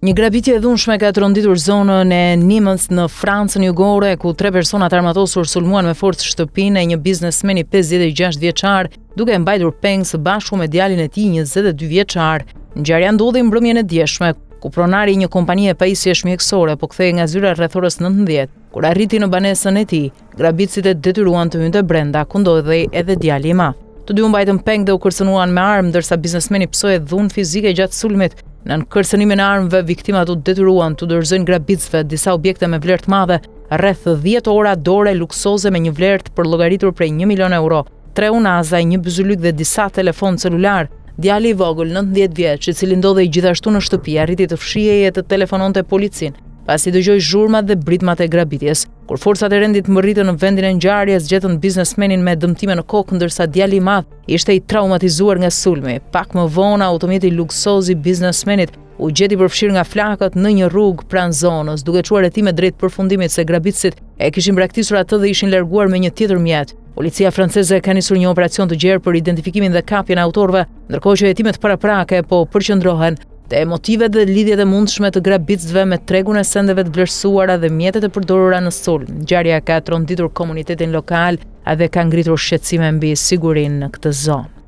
Një grabitje e dhunshme ka tronditur zonën e Nimës në Francën jugore, ku 3 persona të armatosur sulmuan me forcë shtëpinë e një biznesmeni 56 vjeçar, duke e mbajtur peng së bashku me djalin e tij 22 vjeçar. Ngjarja ndodhi mbrëmjen e djeshme, ku pronari i një kompanie pajisjesh mjekësore po kthehej nga zyra rreth orës 19, kur arriti në banesën e tij, grabitësit e detyruan të hynte brenda, ku ndodhej edhe djali i madh. Të dy u mbajtën peng dhe u kërcënuan me armë, ndërsa biznesmeni psoi dhunë fizike gjatë sulmit. Në kërcënimin e armëve, viktimat u detyruan të dorëzojnë grabitësve disa objekte me vlerë të madhe, rreth 10 ora dore luksoze me një vlerë të përllogaritur prej 1 milion euro, 3 unazaj, një byzylyk dhe disa telefon celular. Djali i vogël, 19 vjeç, i cili ndodhej gjithashtu në shtëpi, arriti të fshihej e të telefononte policin, pasi dëgjoi zhurmat dhe britmat e grabitjes. Kur forcat e rendit mbërritën në vendin e ngjarjes, gjetën biznesmenin me dëmtime në kokë, ndërsa djali i madh ishte i traumatizuar nga sulmi. Pak më vonë, automjeti luksoz i biznesmenit u gjeti përfshirë nga flakët në një rrugë pranë zonës, duke çuar hetime drejt përfundimit se grabitësit e kishin braktisur atë dhe ishin larguar me një tjetër mjet. Policia franceze ka nisur një operacion të gjerë për identifikimin dhe kapjen e autorëve, ndërkohë që hetimet paraprake po përqendrohen te motivet dhe lidhjet e mundshme të grabitësve me tregun e sendeve të vlerësuara dhe mjetet e përdorura në sulm. Ngjarja ka tronditur komunitetin lokal dhe ka ngritur shqetësime mbi sigurinë në këtë zonë.